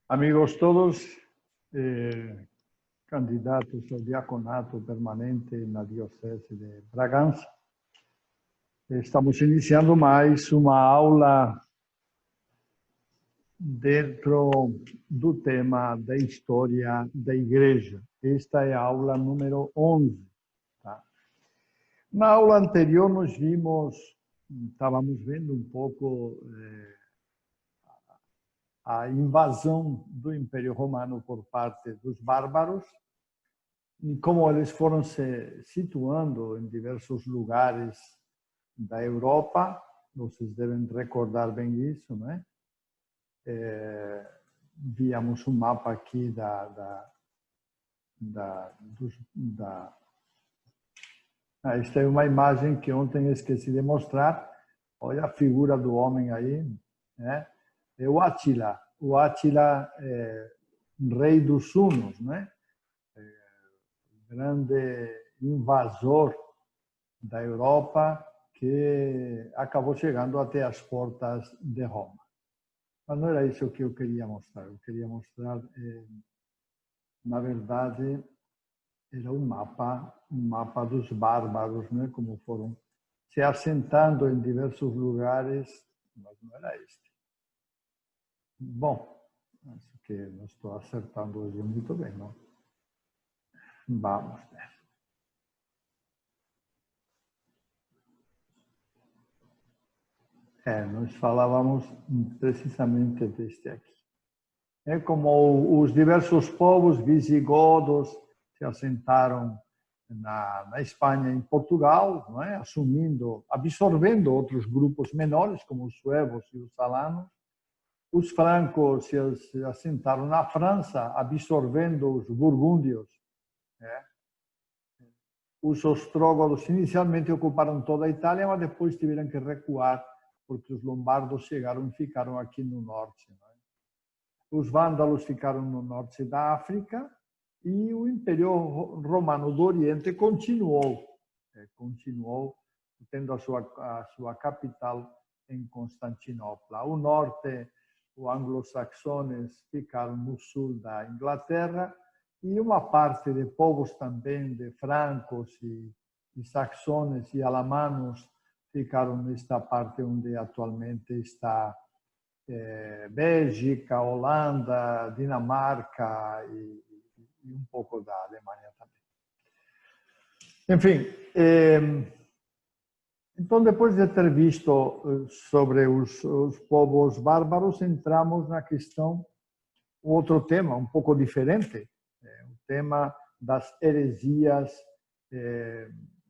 Amigos todos, candidatos ao diaconato permanente na Diocese de Bragança, estamos iniciando mais uma aula dentro do tema da história da Igreja. Esta é a aula número 11. Tá? Na aula anterior nós estávamos vendo um pouco a invasão do Império Romano por parte dos bárbaros, e como eles foram se situando em diversos lugares da Europa. Vocês devem recordar bem isso, né? Víamos um mapa aqui esta é uma imagem que ontem esqueci de mostrar. Olha a figura do homem aí, né? É o Átila. O Átila é rei dos hunos, né? Grande invasor da Europa que acabou chegando até as portas de Roma. Mas não era isso que eu queria mostrar. Eu queria mostrar, na verdade, era um mapa dos bárbaros, né? Como foram se assentando em diversos lugares, mas não era este. Bom, acho que não estou acertando hoje muito bem, não? Vamos ver. Nós falávamos precisamente deste aqui. É como os diversos povos visigodos se assentaram na Espanha e em Portugal, não é? Absorvendo outros grupos menores, como os suevos e os alanos. Os francos se assentaram na França, absorvendo os burgúndios. Os ostrógodos inicialmente ocuparam toda a Itália, mas depois tiveram que recuar, porque os lombardos chegaram e ficaram aqui no norte. Os vândalos ficaram no norte da África e o Império Romano do Oriente continuou tendo a sua capital em Constantinopla. O norte, os anglo-saxones ficaram no sul da Inglaterra e uma parte de povos também de francos e saxones e alamanos ficaram nesta parte onde atualmente está Bélgica, Holanda, Dinamarca e um pouco da Alemanha também. Enfim, então depois de ter visto sobre os povos bárbaros, entramos na questão, outro tema um pouco diferente, o tema das heresias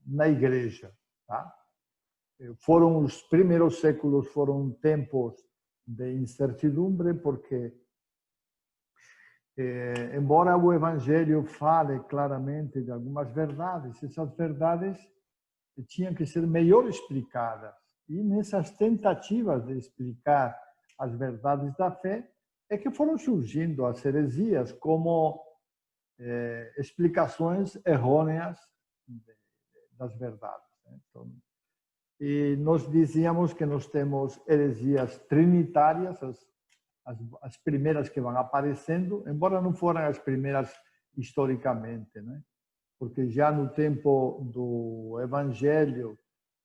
na Igreja. Tá? Os primeiros séculos foram tempos de incertidumbre, porque, embora o Evangelho fale claramente de algumas verdades, essas verdades tinham que ser melhor explicadas. E nessas tentativas de explicar as verdades da fé, é que foram surgindo as heresias como explicações errôneas das verdades. Então, e nós dizíamos que nós temos heresias trinitárias, as primeiras que vão aparecendo, embora não foram as primeiras historicamente, né? Porque já no tempo do Evangelho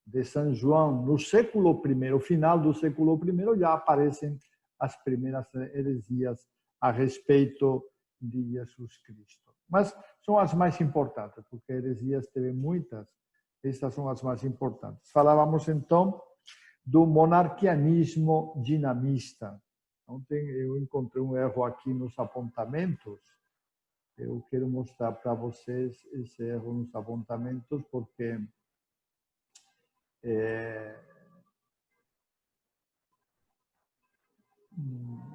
de São João, no século I, final do século I, já aparecem as primeiras heresias a respeito de Jesus Cristo. Mas são as mais importantes, porque heresias teve muitas. Estas são as mais importantes. Falávamos, então, do monarquianismo dinamista. Ontem eu encontrei um erro aqui nos apontamentos. Eu quero mostrar para vocês esse erro nos apontamentos, porque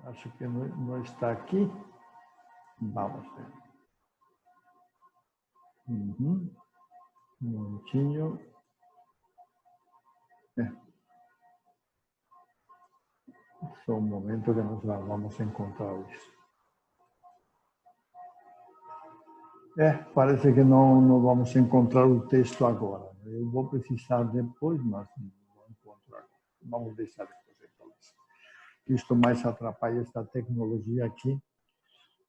acho que não está aqui. Vamos ver. Um minutinho. Só um momento que nós vamos encontrar isso. Parece que não vamos encontrar o texto agora. Eu vou precisar depois, mas não vou encontrar. Vamos deixar depois. Isto mais atrapalha esta tecnologia aqui.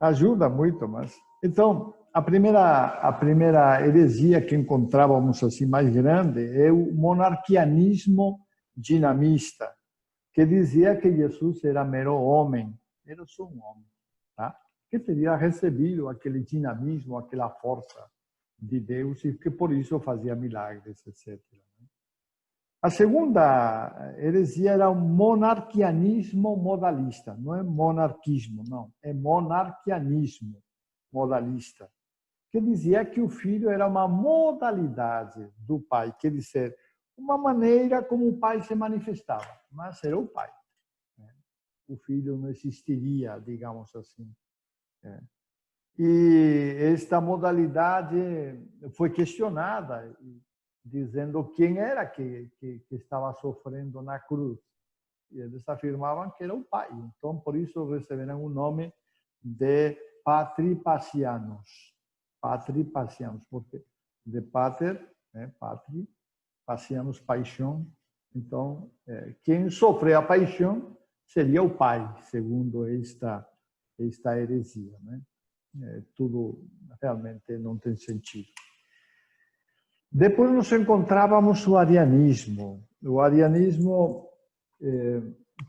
Ajuda muito, mas... Então, a primeira heresia que encontrávamos assim mais grande é o monarquianismo dinamista, que dizia que Jesus era mero homem, era só um homem, tá? Que teria recebido aquele dinamismo, aquela força de Deus e que por isso fazia milagres, etc. A segunda heresia era o monarquianismo modalista. Não é monarquismo, não. É monarquianismo modalista, que dizia que o filho era uma modalidade do pai, quer dizer, uma maneira como o pai se manifestava, mas era o pai. O filho não existiria, digamos assim. E esta modalidade foi questionada, dizendo quem era que estava sofrendo na cruz. E eles afirmavam que era o pai. Então, por isso, receberam o nome de patripassianos. Patripassianos, porque de pater, patri, passianos, paixão. Então, quem sofre a paixão seria o pai, segundo esta heresia, né? Tudo realmente não tem sentido. Depois nos encontrávamos o arianismo. O arianismo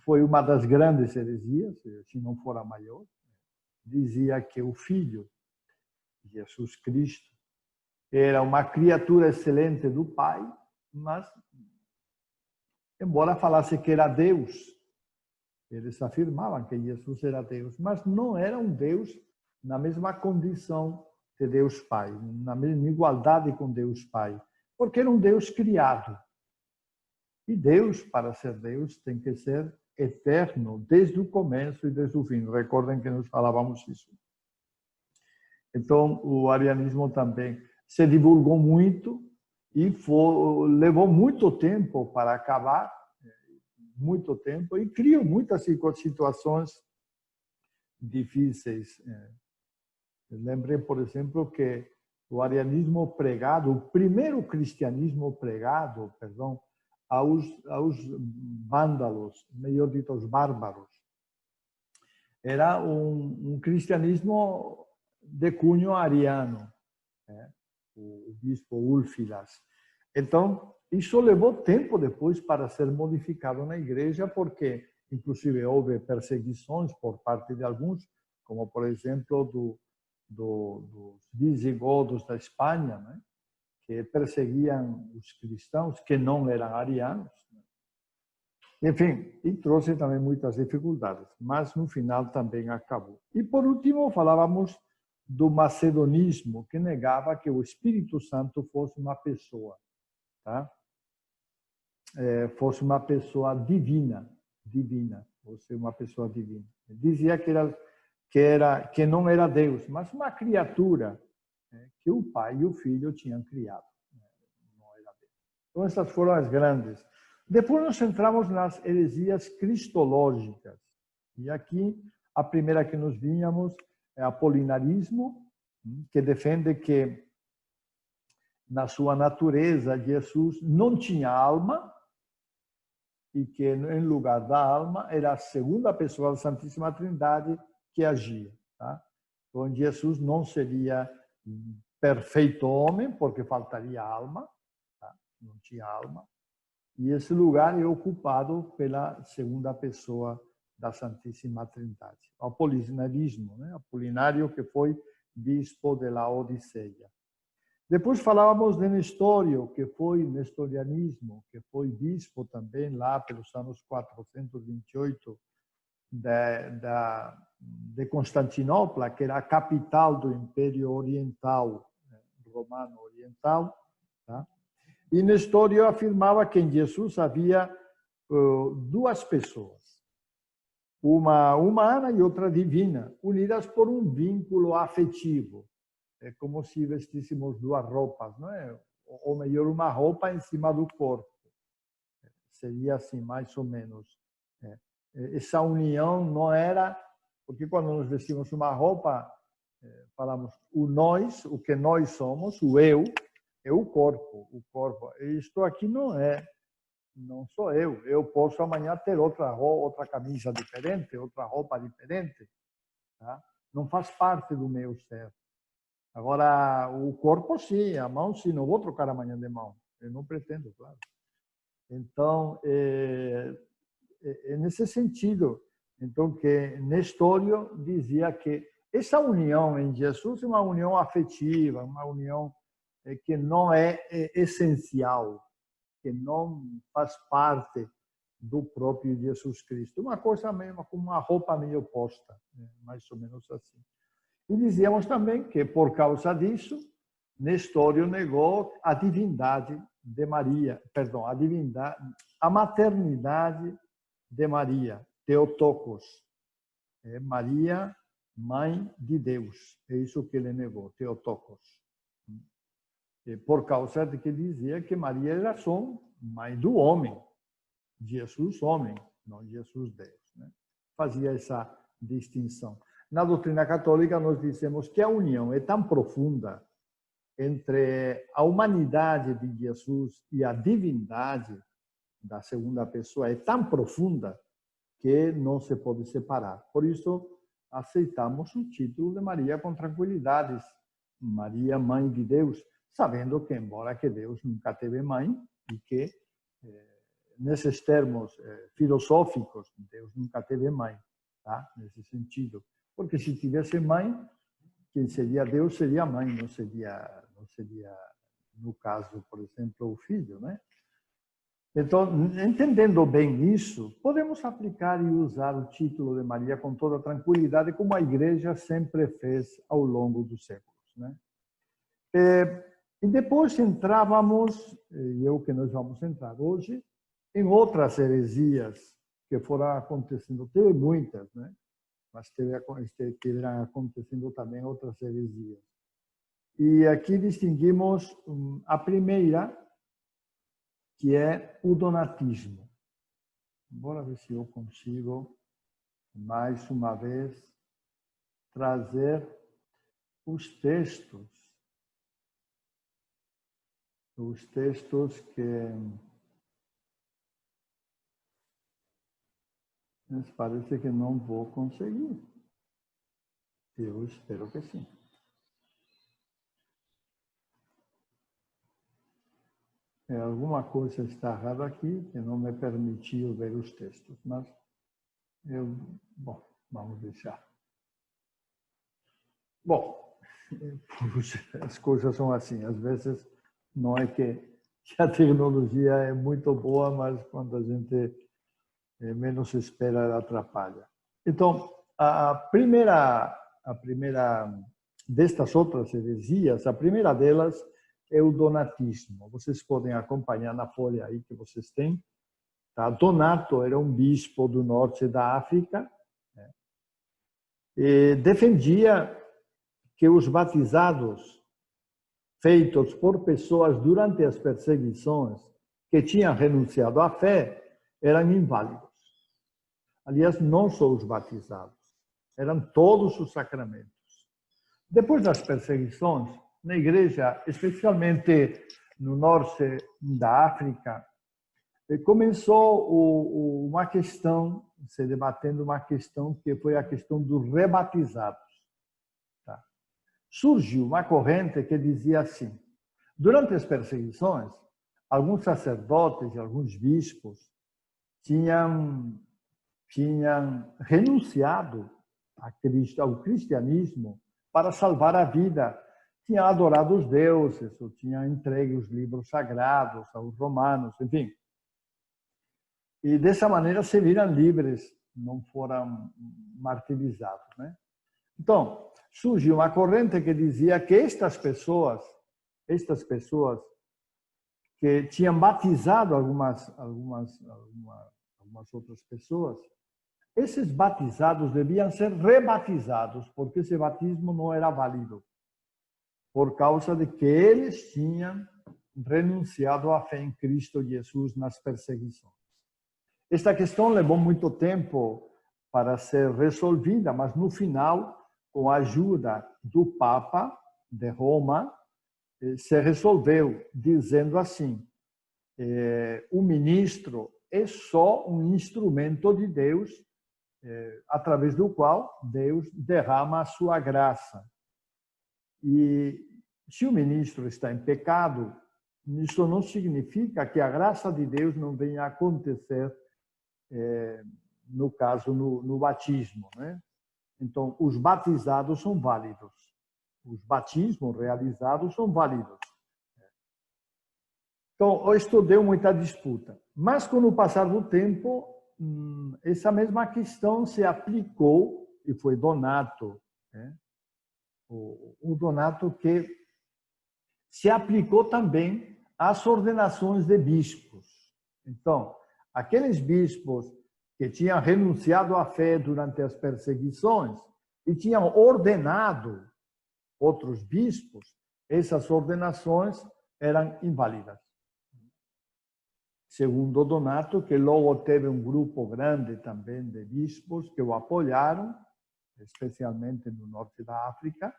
foi uma das grandes heresias, se não for a maior. Dizia que o Filho, Jesus Cristo, era uma criatura excelente do Pai, mas, embora falasse que era Deus, eles afirmavam que Jesus era Deus, mas não era um Deus na mesma condição de Deus Pai, na mesma igualdade com Deus Pai, porque era um Deus criado. E Deus, para ser Deus, tem que ser eterno, desde o começo e desde o fim. Recordem que nós falávamos isso. Então, o arianismo também se divulgou muito e levou muito tempo para acabar, muito tempo, e criou muitas situações difíceis. Lembrei, por exemplo, que o arianismo pregado, o primeiro cristianismo pregado, aos vândalos, melhor dito, aos bárbaros, era um cristianismo de cunho ariano, o bispo Úlfilas. Então, isso levou tempo depois para ser modificado na igreja, porque, inclusive, houve perseguições por parte de alguns, como, por exemplo, dos visigodos da Espanha, né? Que perseguiam os cristãos que não eram arianos. Enfim, e trouxe também muitas dificuldades, mas no final também acabou. E por último, falávamos do macedonismo, que negava que o Espírito Santo fosse uma pessoa, tá? Fosse uma pessoa divina, fosse uma pessoa divina. Dizia que não era Deus, mas uma criatura que o pai e o filho tinham criado. Não era Deus. Então, essas foram as grandes. Depois nos centramos nas heresias cristológicas. E aqui, a primeira que nos vínhamos é o apolinarismo, que defende que, na sua natureza, Jesus não tinha alma e que, em lugar da alma, era a segunda pessoa da Santíssima Trindade que agia. Tá? Então, Jesus não seria perfeito homem, porque faltaria alma, tá? Não tinha alma. E esse lugar é ocupado pela segunda pessoa da Santíssima Trindade. O apolinarismo, né? Apolinário, que foi bispo de Laodiceia. Depois falávamos de Nestório, que foi nestorianismo, que foi bispo também lá pelos anos 428 de Constantinopla, que era a capital do Império Oriental, Romano Oriental. Tá? E Nestório afirmava que em Jesus havia duas pessoas, uma humana e outra divina, unidas por um vínculo afetivo. É como se vestíssemos duas roupas, não é? Ou melhor, uma roupa em cima do corpo. Seria assim, mais ou menos. Essa união não era... Porque quando nos vestimos uma roupa, falamos o nós, o que nós somos, o eu, é o corpo. O corpo. Isto aqui não sou eu. Eu posso amanhã ter outra camisa diferente, outra roupa diferente. Tá? não faz parte do meu ser. Agora, o corpo sim, a mão sim, não vou trocar amanhã de mão. Eu não pretendo, claro. Então, é nesse sentido, então, que Nestório dizia que essa união em Jesus é uma união afetiva, uma união que não é essencial, que não faz parte do próprio Jesus Cristo. Uma coisa mesmo, como uma roupa meio posta, mais ou menos assim. E dizíamos também que, por causa disso, Nestório negou a divindade de Maria, perdão, a maternidade de Maria, Theotokos. Maria, mãe de Deus. É isso que ele negou, Theotokos. Por causa de que dizia que Maria era só mãe do homem, Jesus homem, não Jesus Deus. Né? Fazia essa distinção. Na doutrina católica, nós dizemos que a união é tão profunda entre a humanidade de Jesus e a divindade da segunda pessoa, é tão profunda que não se pode separar. Por isso, aceitamos o título de Maria com tranquilidade. Maria, mãe de Deus, sabendo que, embora que Deus nunca teve mãe, e que, nesses termos filosóficos, Deus nunca teve mãe, tá? Nesse sentido. Porque se tivesse mãe, quem seria Deus seria mãe, não seria, no caso, por exemplo, o filho, né? Então, entendendo bem isso, podemos aplicar e usar o título de Maria com toda tranquilidade, como a Igreja sempre fez ao longo dos séculos, né? E depois entrávamos, e é o que nós vamos entrar hoje, em outras heresias que foram acontecendo. Teve muitas, né? Mas estiveram acontecendo também outras heresias. E aqui distinguimos a primeira, que é o donatismo. Bora ver se eu consigo, mais uma vez, trazer os textos que... Mas parece que não vou conseguir. Eu espero que sim. Alguma coisa está errada aqui, que não me permitiu ver os textos, mas bom, vamos deixar. Bom, as coisas são assim, às vezes não é que a tecnologia é muito boa, mas quando a gente menos espera, ela atrapalha. Então, a primeira destas outras heresias, a primeira delas é o donatismo. Vocês podem acompanhar na folha aí que vocês têm. Tá? Donato era um bispo do norte da África, né? E defendia que os batizados feitos por pessoas durante as perseguições que tinham renunciado à fé eram inválidos. Aliás, não só os batizados, eram todos os sacramentos. Depois das perseguições, na igreja, especialmente no norte da África, começou uma questão, se debatendo uma questão que foi a questão dos rebatizados. Tá? Surgiu uma corrente que dizia assim: durante as perseguições, alguns sacerdotes e alguns bispos tinham renunciado ao cristianismo para salvar a vida. Tinham adorado os deuses, ou tinham entregue os livros sagrados aos romanos, enfim. E dessa maneira se viram livres, não foram martirizados, né? Então, surgiu uma corrente que dizia que estas pessoas que tinham batizado algumas outras pessoas, esses batizados deviam ser rebatizados, porque esse batismo não era válido, por causa de que eles tinham renunciado à fé em Cristo Jesus nas perseguições. Esta questão levou muito tempo para ser resolvida, mas no final, com a ajuda do Papa de Roma, se resolveu, dizendo assim: o ministro é só um instrumento de Deus através do qual Deus derrama a sua graça. E se o ministro está em pecado, isso não significa que a graça de Deus não venha a acontecer, no caso, no batismo, né? Então, os batizados são válidos. Os batismos realizados são válidos. Então, isto deu muita disputa. Mas, com o passar do tempo, essa mesma questão se aplicou, e foi Donato, né? O Donato que se aplicou também às ordenações de bispos. Então, aqueles bispos que tinham renunciado à fé durante as perseguições e tinham ordenado outros bispos, essas ordenações eram inválidas. Segundo Donato, que logo teve um grupo grande também de bispos que o apoiaram, especialmente no norte da África,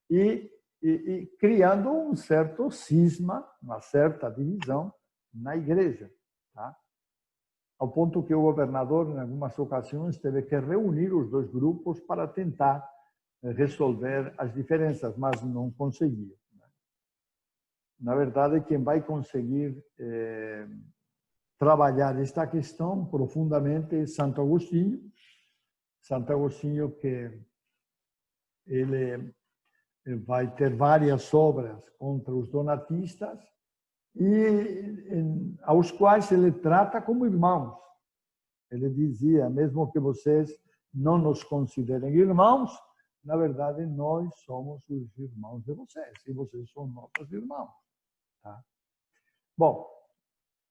e criando um certo cisma, uma certa divisão na igreja, tá? Ao ponto que o governador, em algumas ocasiões, teve que reunir os dois grupos para tentar resolver as diferenças, mas não conseguiu. Na verdade, quem vai conseguir trabalhar esta questão profundamente é Santo Agostinho. Santo Agostinho, que ele vai ter várias obras contra os donatistas e aos quais ele trata como irmãos. Ele dizia, mesmo que vocês não nos considerem irmãos, na verdade nós somos os irmãos de vocês e vocês são nossos irmãos. Tá? Bom,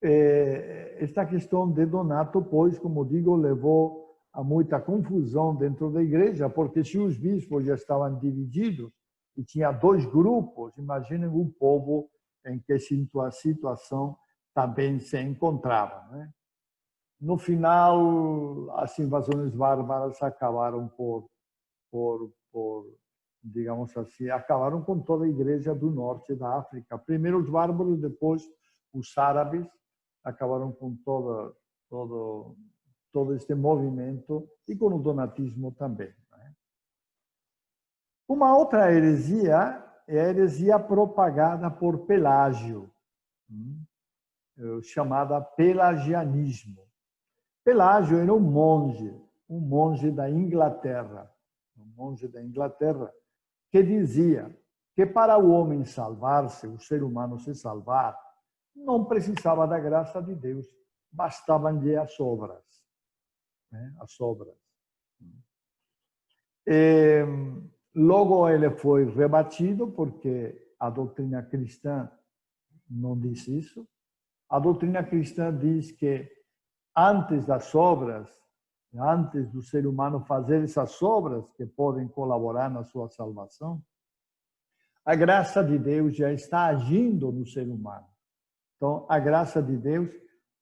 esta questão de Donato, pois, como digo, levou a muita confusão dentro da igreja, porque se os bispos já estavam divididos e tinha dois grupos, imaginem o povo em que situação também se encontrava, né? No final, as invasões bárbaras acabaram digamos assim, acabaram com toda a igreja do norte da África. Primeiro os bárbaros, depois os árabes acabaram com todo este movimento e com o donatismo também. Uma outra heresia é a heresia propagada por Pelágio, chamada pelagianismo. Pelágio era um monge da Inglaterra, que dizia que para o homem salvar-se, o ser humano se salvar, não precisava da graça de Deus, bastavam-lhe as obras. Né? As obras. Logo ele foi rebatido, porque a doutrina cristã não diz isso. A doutrina cristã diz que antes das obras, antes do ser humano fazer essas obras que podem colaborar na sua salvação, a graça de Deus já está agindo no ser humano. Então, a graça de Deus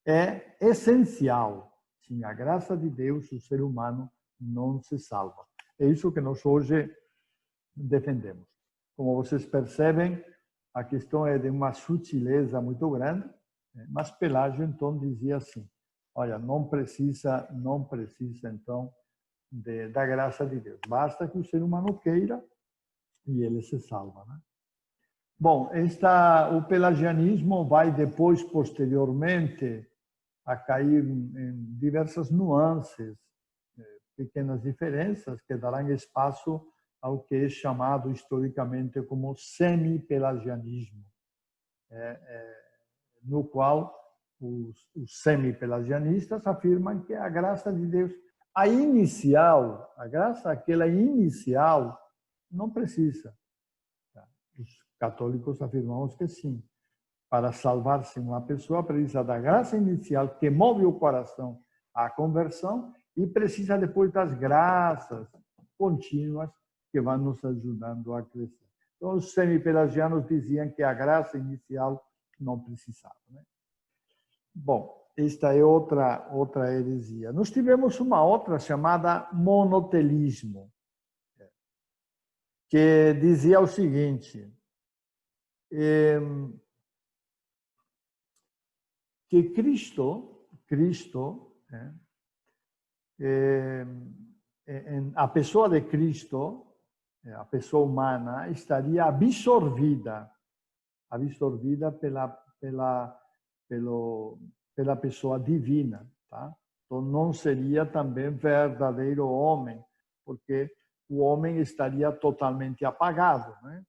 é essencial. Sem a graça de Deus, o ser humano não se salva. É isso que nós hoje defendemos. Como vocês percebem, a questão é de uma sutileza muito grande, mas Pelágio, então, dizia assim, olha, não precisa então, da graça de Deus. Basta que o ser humano queira e ele se salva, né? Bom, o pelagianismo vai depois, posteriormente, a cair em diversas nuances, pequenas diferenças que darão espaço ao que é chamado historicamente como semi-pelagianismo, no qual os semi-pelagianistas afirmam que a graça de Deus, a graça aquela inicial, não precisa. Os católicos afirmamos que sim. Para salvar-se uma pessoa, precisa da graça inicial que move o coração à conversão e precisa depois das graças contínuas que vão nos ajudando a crescer. Então, os semi-pelagianos diziam que a graça inicial não precisava, né? Bom, esta é outra heresia. Nós tivemos uma outra chamada monotelismo, que dizia o seguinte, que Cristo a pessoa de Cristo, a pessoa humana, estaria absorvida pela pessoa divina, tá? Então não seria também verdadeiro homem, porque o homem estaria totalmente apagado, né?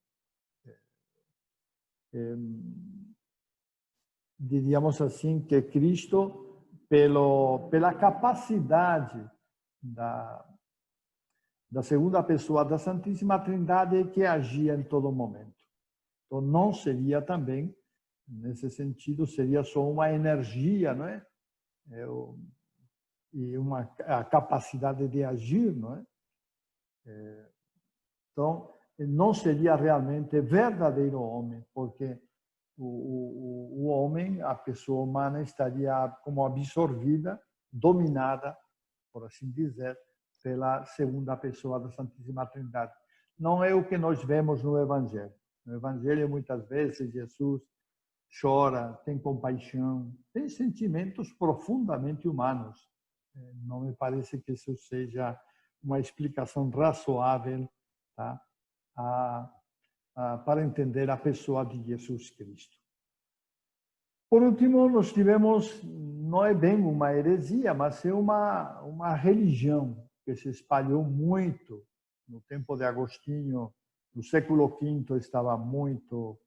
Diríamos assim que Cristo, pela capacidade da segunda pessoa da Santíssima Trindade, que agia em todo momento. Então não seria também, nesse sentido, seria só uma energia, não é? E a capacidade de agir, não é? Então, não seria realmente verdadeiro homem, porque o homem, a pessoa humana, estaria como absorvida, dominada, por assim dizer, pela segunda pessoa da Santíssima Trindade. Não é o que nós vemos no Evangelho. No Evangelho, muitas vezes, Jesus chora, tem compaixão, tem sentimentos profundamente humanos. Não me parece que isso seja uma explicação razoável, tá? Para entender a pessoa de Jesus Cristo. Por último, nós tivemos, não é bem uma heresia, mas é uma religião que se espalhou muito no tempo de Agostinho. No século V estava muito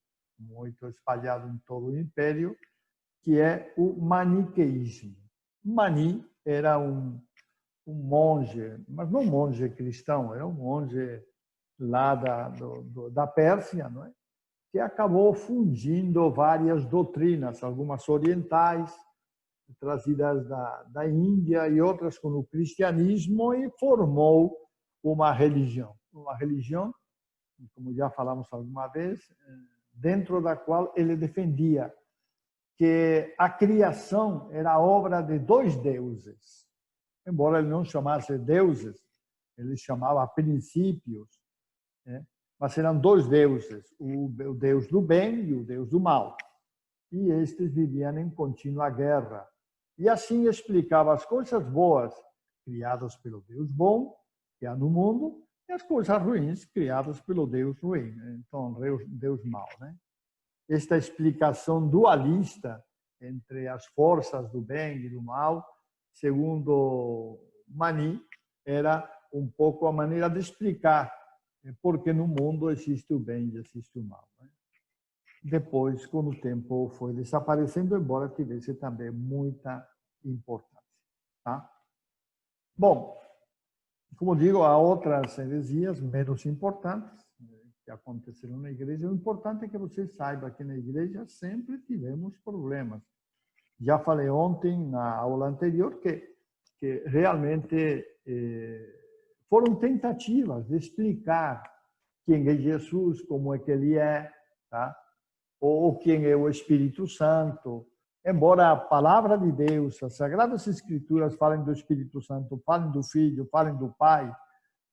espalhado em todo o Império, que é o maniqueísmo. Mani era um monge, mas não um monge cristão, era um monge lá da Pérsia, não é? Que acabou fundindo várias doutrinas, algumas orientais, trazidas da Índia e outras com o cristianismo, e formou uma religião. Uma religião, como já falamos alguma vez, dentro da qual ele defendia que a criação era obra de dois deuses. Embora ele não chamasse deuses, ele chamava princípios, né? Mas eram dois deuses, o deus do bem e o deus do mal. E estes viviam em contínua guerra. E assim explicava as coisas boas criadas pelo Deus bom, que há no mundo, e as coisas ruins criadas pelo Deus ruim, então Deus mau, né? Esta explicação dualista entre as forças do bem e do mal, segundo Mani, era um pouco a maneira de explicar porque no mundo existe o bem e existe o mal. Depois, com o tempo, foi desaparecendo, embora tivesse também muita importância. Tá? Bom, como digo, há outras heresias menos importantes que aconteceram na igreja. O importante é que você saiba que na igreja sempre tivemos problemas. Já falei ontem, na aula anterior, que realmente foram tentativas de explicar quem é Jesus, como é que ele é, tá? Ou quem é o Espírito Santo. Embora a palavra de Deus, as Sagradas Escrituras falem do Espírito Santo, falem do Filho, falem do Pai,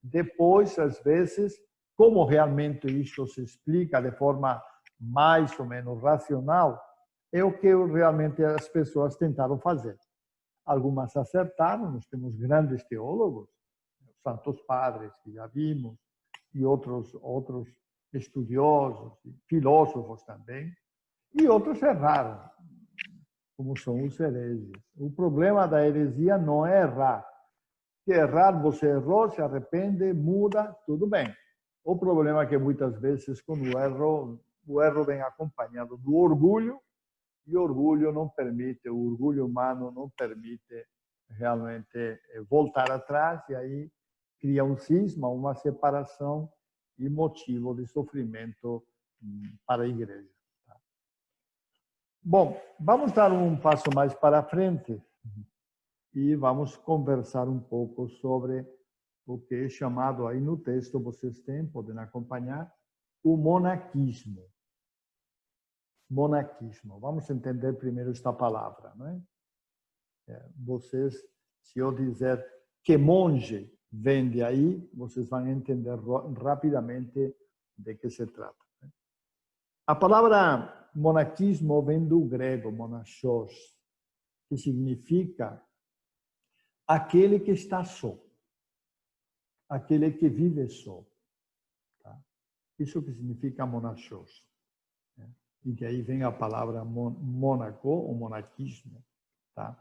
depois, às vezes, como realmente isto se explica de forma mais ou menos racional, é o que realmente as pessoas tentaram fazer. Algumas acertaram, nós temos grandes teólogos, santos padres, que já vimos, e outros estudiosos, filósofos também, e outros erraram, como são os hereges. O problema da heresia não é errar. Se errar, você errou, se arrepende, muda, tudo bem. O problema é que muitas vezes, quando o erro vem acompanhado do orgulho, e o orgulho não permite, o orgulho humano não permite realmente voltar atrás, e aí cria um cisma, uma separação e motivo de sofrimento para a igreja. Bom, vamos dar um passo mais para frente e vamos conversar um pouco sobre o que é chamado aí no texto, vocês podem acompanhar, o monaquismo. Monaquismo. Vamos entender primeiro esta palavra, não é? Vocês, se eu dizer que monge vem de aí, vocês vão entender rapidamente de que se trata. A palavra monaquismo vem do grego monachos, que significa aquele que está só. aquele que vive só. Tá? Isso que significa monachos. Né? E de aí vem a palavra mônaco, ou monaquismo. Tá?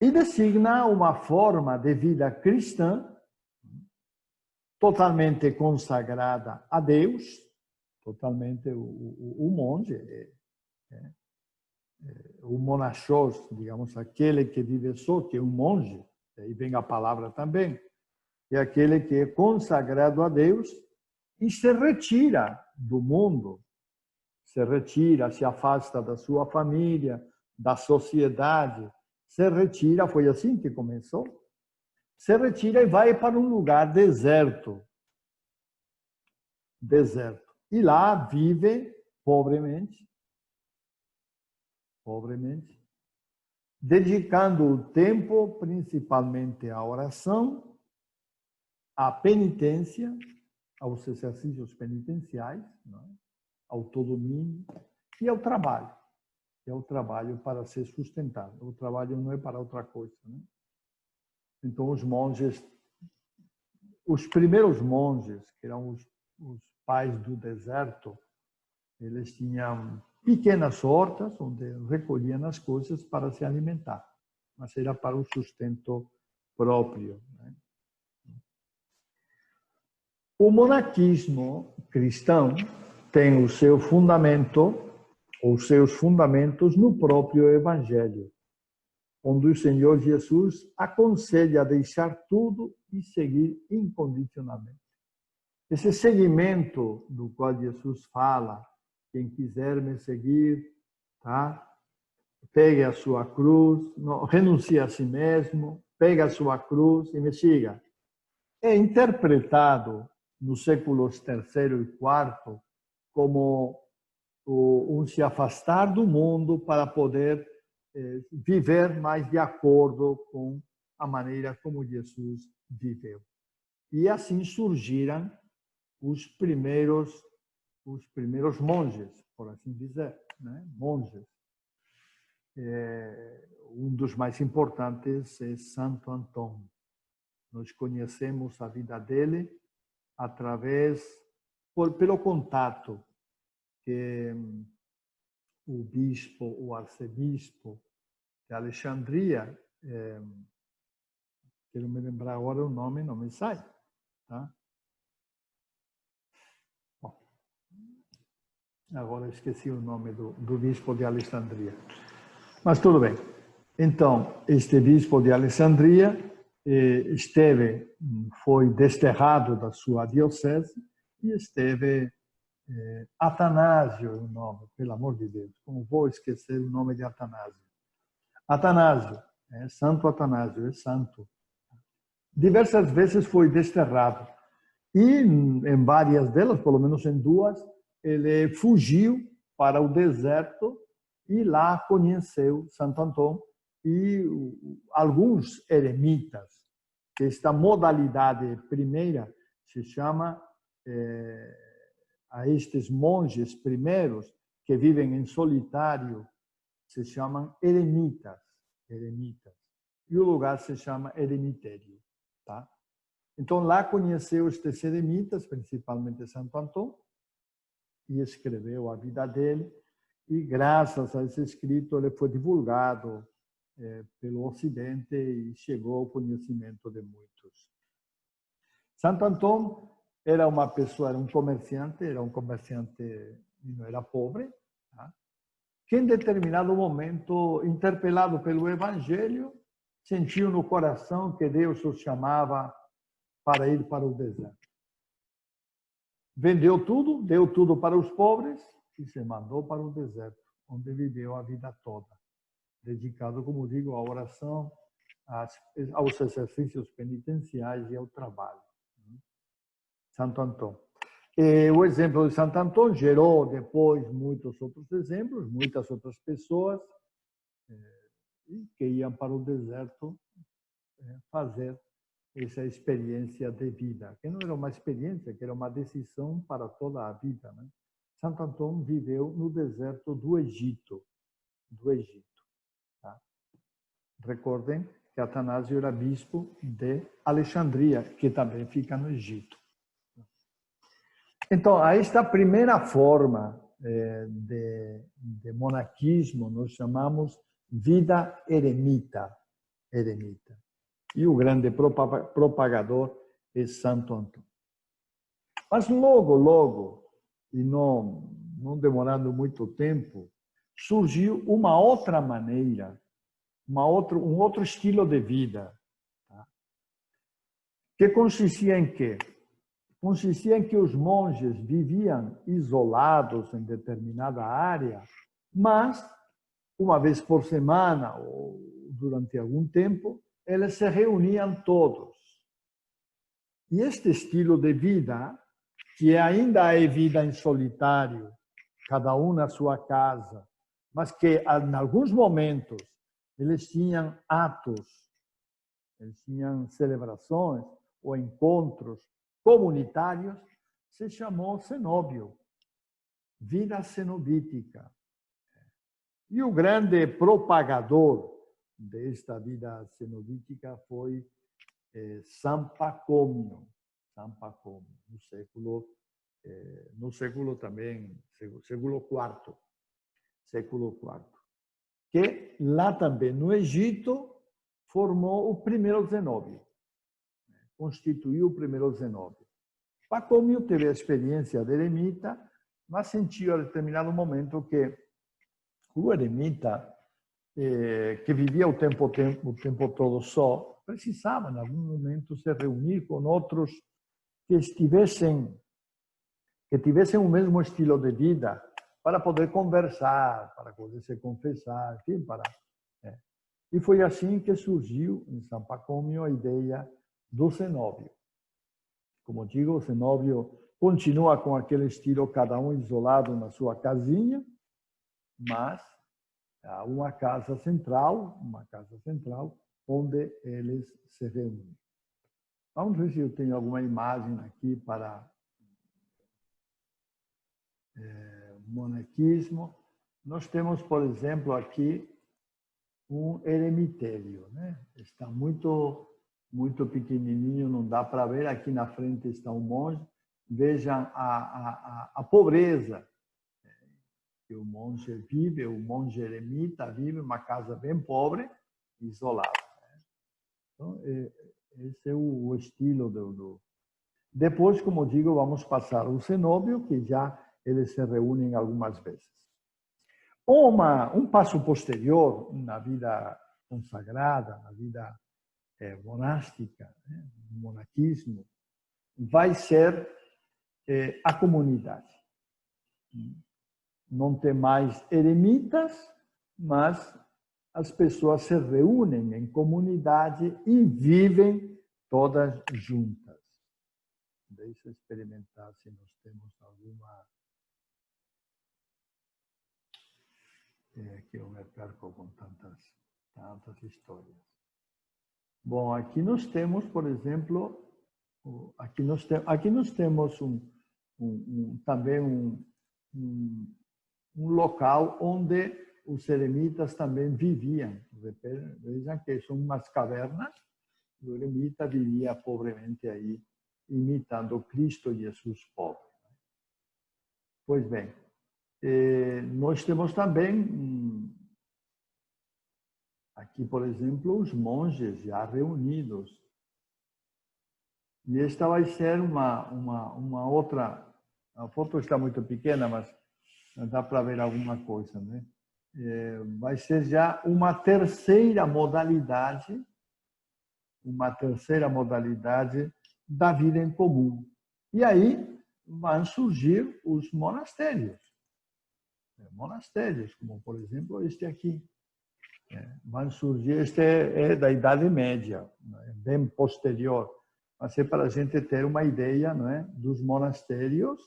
E designa uma forma de vida cristã totalmente consagrada a Deus, totalmente o monge, o monachos, digamos, aquele que vive só, que é um monge, aí vem a palavra também, é aquele que é consagrado a Deus e se retira do mundo, se retira, se afasta da sua família, da sociedade, se retira, foi assim que começou, se retira e vai para um lugar deserto. Deserto. E lá vive pobremente, dedicando o tempo principalmente à oração, à penitência, aos exercícios penitenciais, não é? Ao autodomínio e ao trabalho. É o trabalho para se sustentar. O trabalho não é para outra coisa. Né? Então, os monges, os primeiros monges, que eram os pais do deserto, eles tinham pequenas hortas onde recolhiam as coisas para se alimentar, mas era para o sustento próprio. Né? O monaquismo cristão tem o seu fundamento, os seus fundamentos no próprio Evangelho, onde o Senhor Jesus aconselha a deixar tudo e seguir incondicionalmente. Esse seguimento do qual Jesus fala, quem quiser me seguir, tá? Pegue a sua cruz, não, renuncie a si mesmo, pegue a sua cruz e me siga. É interpretado nos séculos III e IV como um se afastar do mundo para poder viver mais de acordo com a maneira como Jesus viveu. E assim surgiram os primeiros monges, por assim dizer, né? Monges. Um dos mais importantes é Santo Antônio. Nós conhecemos a vida dele pelo contato que o bispo, o arcebispo de Alexandria, quero me lembrar agora o nome, não me sai, tá? Bom, agora esqueci o nome do bispo de Alexandria, mas tudo bem. Então, este bispo de Alexandria foi desterrado da sua diocese e esteve Atanásio, o nome, pelo amor de Deus, como vou esquecer o nome de Atanásio? Atanásio, Santo Atanásio, é santo. Diversas vezes foi desterrado e em várias delas, pelo menos em duas, ele fugiu para o deserto e lá conheceu Santo Antônio e alguns eremitas. Esta modalidade primeira se chama a estes monges primeiros que vivem em solitário se chamam eremitas. E o lugar se chama eremitério. Tá? Então, lá conheceu estes eremitas, principalmente Santo Antônio, e escreveu a vida dele. E, graças a esse escrito, ele foi divulgado pelo Ocidente e chegou ao conhecimento de muitos. Santo Antônio era uma pessoa, era um comerciante e não era pobre, tá? Que em determinado momento, interpelado pelo Evangelho, sentiu no coração que Deus o chamava para ir para o deserto. Vendeu tudo, deu tudo para os pobres e se mandou para o deserto, onde viveu a vida toda, dedicado, como digo, à oração, aos exercícios penitenciais e ao trabalho. Santo Antônio. O exemplo de Santo Antônio gerou depois muitos outros exemplos, muitas outras pessoas que iam para o deserto fazer essa experiência de vida, que não era uma experiência, que era uma decisão para toda a vida. Né? Santo Antônio viveu no deserto do Egito. Tá? Recordem que Atanásio era bispo de Alexandria, que também fica no Egito. Então, esta primeira forma de monaquismo nós chamamos vida eremita. E o grande propagador é Santo Antônio. Mas logo, e não demorando muito tempo, surgiu uma outra maneira, um outro estilo de vida, tá? Que consistia em quê? Consistia em que os monges viviam isolados em determinada área, mas, uma vez por semana ou durante algum tempo, eles se reuniam todos. E este estilo de vida, que ainda é vida em solitário, cada um na sua casa, mas que, em alguns momentos, eles tinham atos, eles tinham celebrações ou encontros comunitários, se chamou cenóbio, vida cenobítica. E o grande propagador desta vida cenobítica foi São Pacômio, no século também, século IV, que lá também no Egito formou o primeiro cenóbio, constituiu o primeiro cenóbio. Pacômio teve a experiência de eremita, mas sentiu a determinado momento que o eremita, que vivia o tempo todo só, precisava, em algum momento, se reunir com outros que tivessem o mesmo estilo de vida, para poder conversar, para poder se confessar, enfim, E foi assim que surgiu em São Pacômio a ideia do cenóbio. Como digo, o cenóbio continua com aquele estilo, cada um isolado na sua casinha, mas há uma casa central onde eles se reúnem. Vamos ver se eu tenho alguma imagem aqui para monaquismo. Nós temos, por exemplo, aqui um eremitério, né? Está muito pequenininho, não dá para ver. Aqui na frente está um monge. Vejam a pobreza que o monge vive, o monge eremita vive, uma casa bem pobre, isolada. Então, esse é o estilo do... Depois, como digo, vamos passar o cenóbio, que já eles se reúnem algumas vezes. Um passo posterior na vida consagrada, na vida monástica, né, no monaquismo, vai ser a comunidade. Não tem mais eremitas, mas as pessoas se reúnem em comunidade e vivem todas juntas. Deixa eu experimentar se nós temos alguma... que eu me perco com tantas histórias. Bom, aqui nós temos, por exemplo, aqui nós temos também um local onde os eremitas também viviam. Vejam que são umas cavernas, o eremita vivia pobremente aí, imitando Cristo Jesus pobre. Pois bem, nós temos também, aqui, por exemplo, os monges já reunidos. E esta vai ser uma outra... A foto está muito pequena, mas dá para ver alguma coisa, né? Vai ser já uma terceira modalidade da vida em comum. E aí vão surgir os monastérios. Monastérios, como, por exemplo, este aqui. Vão surgir, este é da Idade Média, bem posterior, mas é para a gente ter uma ideia, não é, dos monastérios.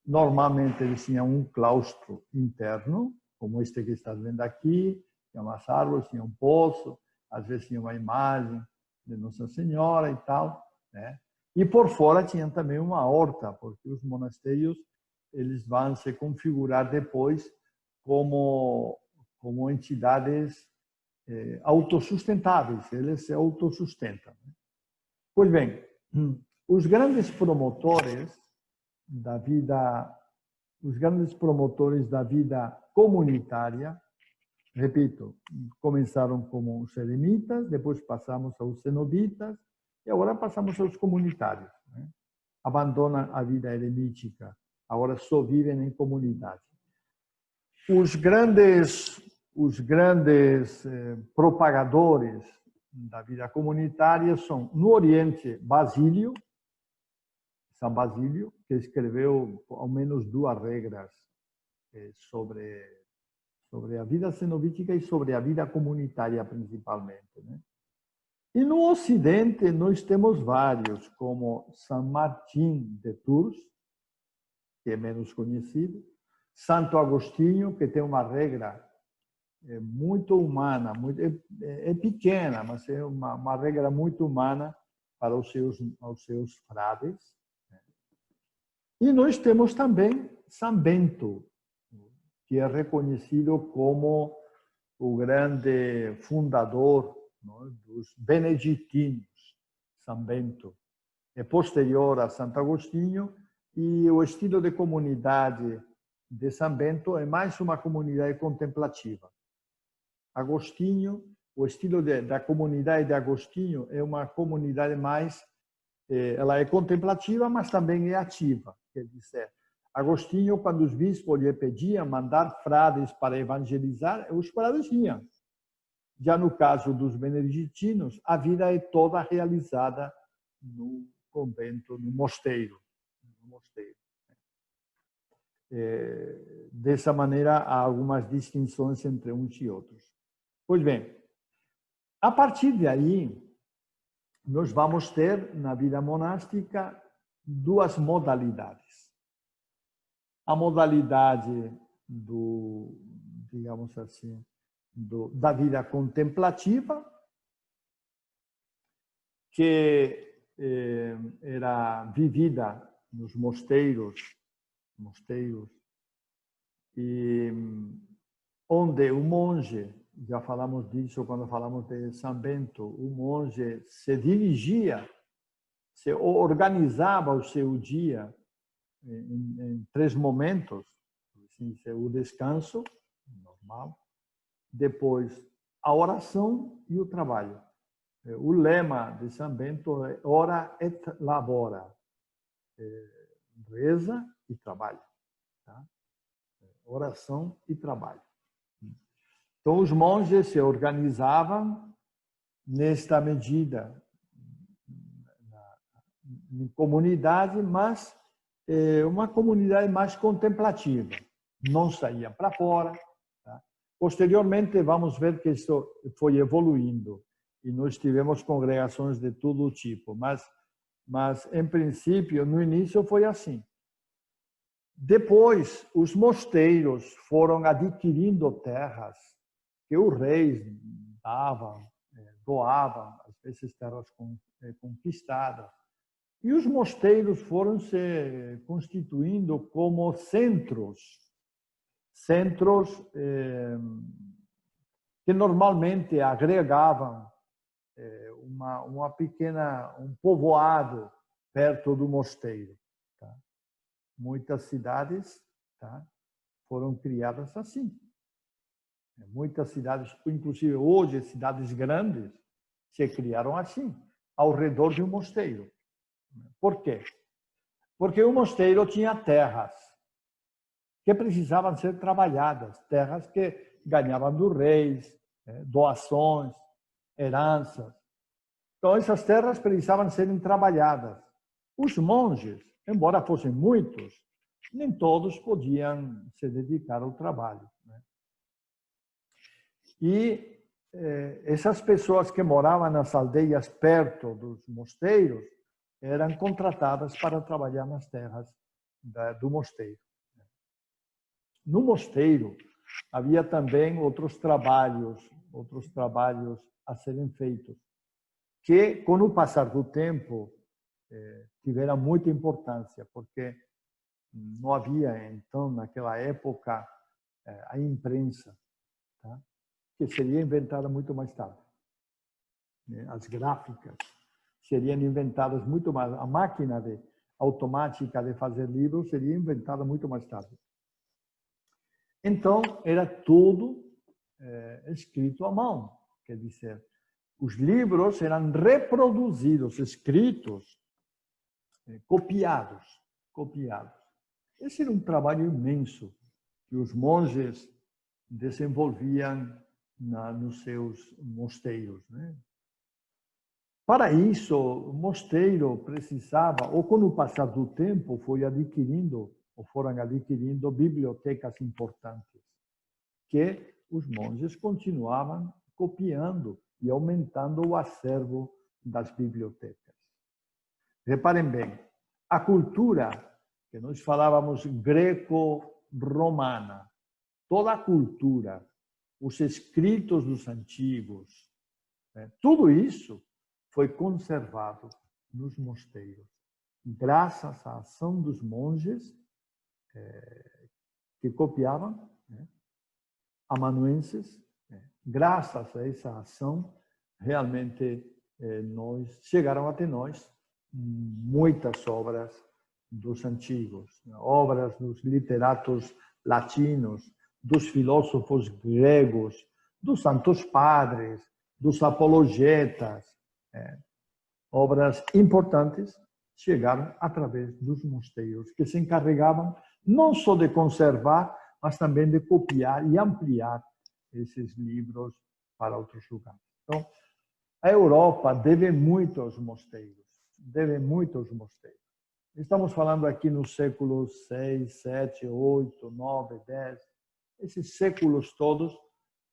Normalmente eles tinham um claustro interno, como este que está vendo aqui, tinha umas árvores, tinha um poço, às vezes tinha uma imagem de Nossa Senhora e tal, né? E por fora tinha também uma horta, porque os monastérios eles vão se configurar depois como entidades autossustentáveis, eles se autossustentam. Pois bem, os grandes promotores da vida comunitária, repito, começaram como os eremitas, depois passamos aos cenobitas e agora passamos aos comunitários. Abandonam a vida eremítica, agora só vivem em comunidade. Os grandes propagadores da vida comunitária são, no Oriente, São Basílio, que escreveu ao menos 2 regras sobre a vida cenobítica e sobre a vida comunitária, principalmente. E no Ocidente, nós temos vários, como São Martim de Tours, que é menos conhecido, Santo Agostinho, que tem uma regra muito humana, é pequena, mas é uma regra muito humana para os seus frades. E nós temos também São Bento, que é reconhecido como o grande fundador, dos beneditinos, São Bento. É posterior a Santo Agostinho e o estilo de comunidade de São Bento é mais uma comunidade contemplativa. Agostinho, o estilo da comunidade de Agostinho é uma comunidade mais, ela é contemplativa, mas também é ativa. Quer dizer, Agostinho, quando os bispos lhe pediam mandar frades para evangelizar, os frades iam. Já no caso dos beneditinos, a vida é toda realizada no convento, no mosteiro. Dessa maneira, há algumas distinções entre uns e outros. Pois bem, a partir daí, nós vamos ter na vida monástica 2 modalidades. A modalidade digamos assim, da vida contemplativa, que era vivida nos mosteiros, e onde o monge, já falamos disso quando falamos de São Bento, o monge se dirigia, se organizava o seu dia em 3 momentos: o descanso, normal, depois a oração e o trabalho. O lema de São Bento é ora et labora, reza e trabalho. Tá? Oração e trabalho. Então, os monges se organizavam nesta medida em comunidade, mas uma comunidade mais contemplativa. Não saíam para fora. Tá? Posteriormente, vamos ver que isso foi evoluindo e nós tivemos congregações de todo tipo, mas em princípio, no início foi assim. Depois, os mosteiros foram adquirindo terras que os reis doavam, às vezes terras conquistadas. E os mosteiros foram se constituindo como centros que normalmente agregavam um povoado perto do mosteiro. Tá? Muitas cidades, tá, foram criadas assim. Muitas cidades, inclusive hoje, cidades grandes, se criaram assim, ao redor de um mosteiro. Por quê? Porque o mosteiro tinha terras que precisavam ser trabalhadas, terras que ganhavam dos reis, doações, heranças. Então, essas terras precisavam serem trabalhadas. Os monges, embora fossem muitos, nem todos podiam se dedicar ao trabalho. E essas pessoas que moravam nas aldeias perto dos mosteiros eram contratadas para trabalhar nas terras do mosteiro. No mosteiro havia também outros trabalhos a serem feitos, que, com o passar do tempo, tiveram muita importância, porque não havia, então, naquela época, a imprensa. Tá? que seria inventada muito mais tarde. As gráficas seriam inventadas muito mais. A máquina automática de fazer livros seria inventada muito mais tarde. Então, era tudo escrito à mão. Quer dizer, os livros eram reproduzidos, escritos, copiados. Esse era um trabalho imenso que os monges desenvolviam nos seus mosteiros, né? Para isso, o mosteiro precisava, ou com o passar do tempo, foram adquirindo bibliotecas importantes, que os monges continuavam copiando e aumentando o acervo das bibliotecas. Reparem bem, a cultura, que nós falávamos greco-romana, toda a cultura, os escritos dos antigos, tudo isso foi conservado nos mosteiros, graças à ação dos monges que copiavam, amanuenses. Graças a essa ação, realmente chegaram até nós muitas obras dos antigos, obras dos literatos latinos, dos filósofos gregos, dos santos padres, dos apologetas. Obras importantes chegaram através dos mosteiros, que se encarregavam não só de conservar, mas também de copiar e ampliar esses livros para outros lugares. Então, a Europa deve muito aos mosteiros, Estamos falando aqui nos séculos 6, 7, 8, 9, 10, esses séculos todos,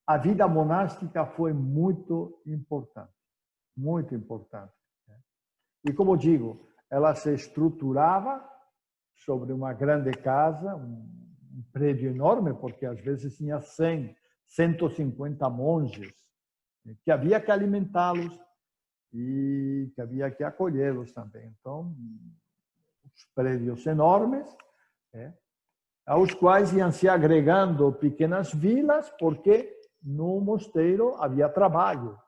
a vida monástica foi muito importante. Muito importante. E, como digo, ela se estruturava sobre uma grande casa, um prédio enorme, porque às vezes tinha 100, 150 monges, que havia que alimentá-los e que havia que acolhê-los também. Então, os prédios enormes, aos quais iam se agregando pequenas vilas, porque no mosteiro havia trabalho.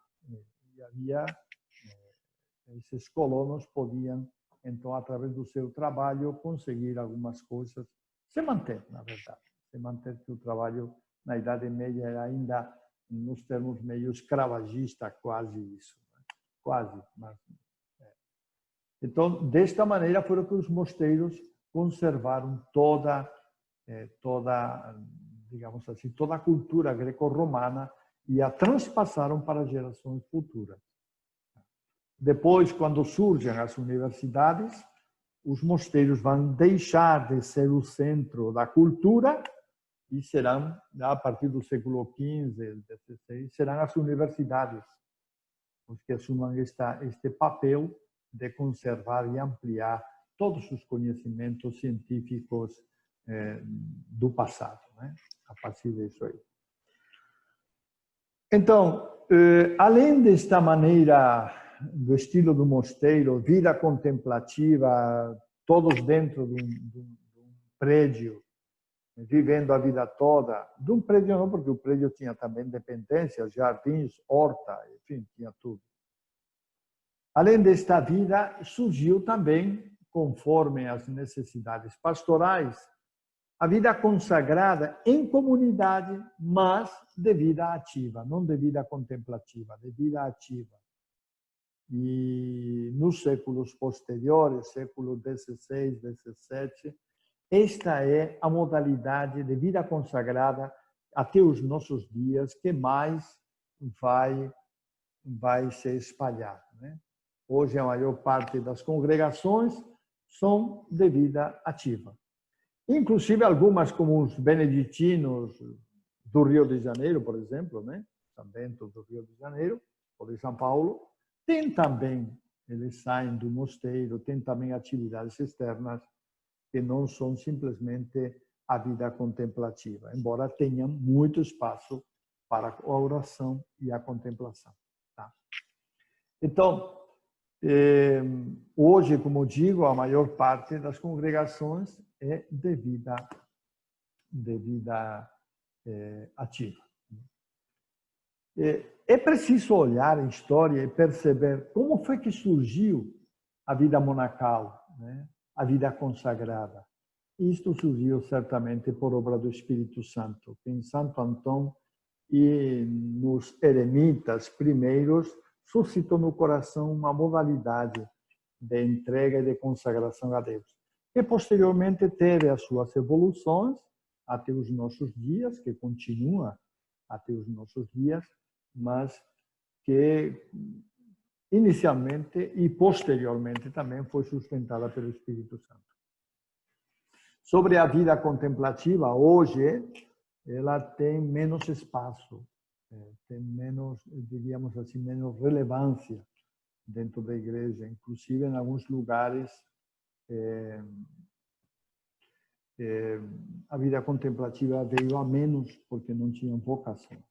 Esses colonos podiam, então, através do seu trabalho, conseguir algumas coisas, se manter, na verdade. Se manter, que o trabalho na Idade Média era ainda, nos termos meio escravagista, quase isso. Quase. Mas, Então, desta maneira, foram que os mosteiros conservaram toda, digamos assim, toda a cultura greco-romana e a transpassaram para gerações futuras. Depois, quando surgem as universidades, os mosteiros vão deixar de ser o centro da cultura e serão, a partir do século XV, XVI, serão as universidades os que assumam este papel de conservar e ampliar todos os conhecimentos científicos do passado, né? A partir disso aí. Então, além desta maneira, do estilo do mosteiro, vida contemplativa, todos dentro de um prédio, vivendo a vida toda, de um prédio não, porque o prédio tinha também dependências, jardins, horta, enfim, tinha tudo. Além desta vida, surgiu também, conforme as necessidades pastorais, a vida consagrada em comunidade, mas de vida ativa, não de vida contemplativa, de vida ativa. E nos séculos posteriores, século XVI, XVII, esta é a modalidade de vida consagrada até os nossos dias que mais vai se espalhar, né? Hoje, a maior parte das congregações são de vida ativa. Inclusive, algumas, como os beneditinos do Rio de Janeiro, por exemplo, né? São Bento do Rio de Janeiro, ou de São Paulo, tem também, eles saem do mosteiro, tem também atividades externas que não são simplesmente a vida contemplativa, embora tenham muito espaço para a oração e a contemplação. Tá? Então, hoje, como digo, a maior parte das congregações é de vida ativa. É preciso olhar a história e perceber como foi que surgiu a vida monacal, né? A vida consagrada. Isto surgiu certamente por obra do Espírito Santo, que em Santo Antão e nos eremitas primeiros suscitou no coração uma modalidade de entrega e de consagração a Deus, que posteriormente teve as suas evoluções até os nossos dias, que continua até os nossos dias, mas que inicialmente e posteriormente também foi sustentada pelo Espírito Santo. Sobre a vida contemplativa, hoje, ela tem menos espaço, tem menos, diríamos assim, menos relevância dentro da igreja. Inclusive, em alguns lugares, a vida contemplativa veio a menos porque não tinham vocações.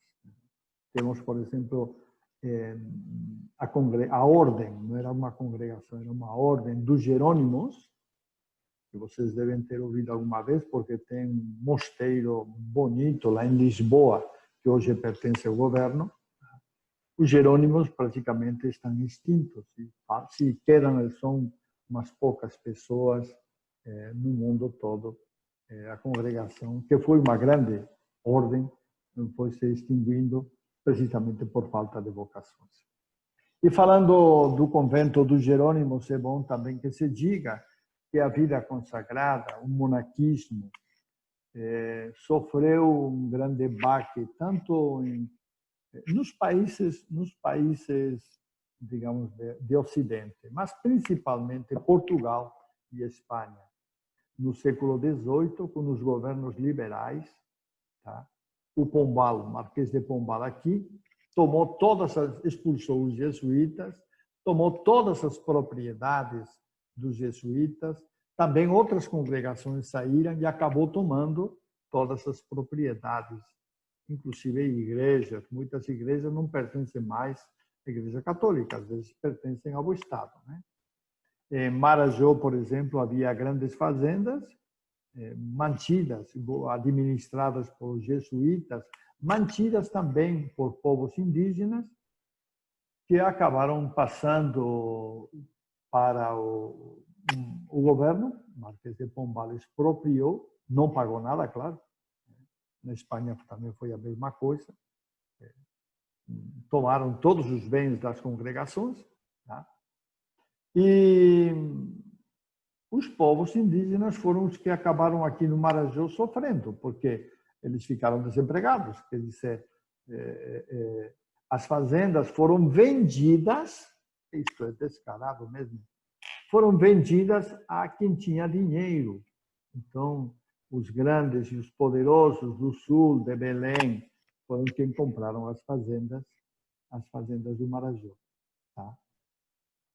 Temos, por exemplo, a ordem, não era uma congregação, era uma ordem dos Jerônimos, que vocês devem ter ouvido alguma vez, porque tem um mosteiro bonito lá em Lisboa, que hoje pertence ao governo. Os Jerônimos praticamente estão extintos. Se quedam, são umas poucas pessoas no mundo todo. A congregação, que foi uma grande ordem, foi se extinguindo precisamente por falta de vocações. E falando do convento dos Jerônimos, é bom também que se diga que a vida consagrada, o monaquismo, sofreu um grande baque, tanto nos países, digamos, de Ocidente, mas principalmente Portugal e Espanha. No século XVIII, com os governos liberais, tá? O Pombal, Marquês de Pombal aqui, expulsou os jesuítas, tomou todas as propriedades dos jesuítas, também outras congregações saíram e acabou tomando todas as propriedades, inclusive igrejas. Muitas igrejas não pertencem mais à Igreja Católica, às vezes pertencem ao Estado, né? Em Marajó, por exemplo, havia grandes fazendas mantidas, administradas por jesuítas, mantidas também por povos indígenas, que acabaram passando para o governo. Marquês de Pombal expropriou, não pagou nada, claro. Na Espanha também foi a mesma coisa. Tomaram todos os bens das congregações, tá? E os povos indígenas foram os que acabaram aqui no Marajó sofrendo, porque eles ficaram desempregados. Quer dizer, as fazendas foram vendidas, isto é descarado mesmo, foram vendidas a quem tinha dinheiro. Então, os grandes e os poderosos do sul, de Belém, foram quem compraram as fazendas do Marajó. Tá?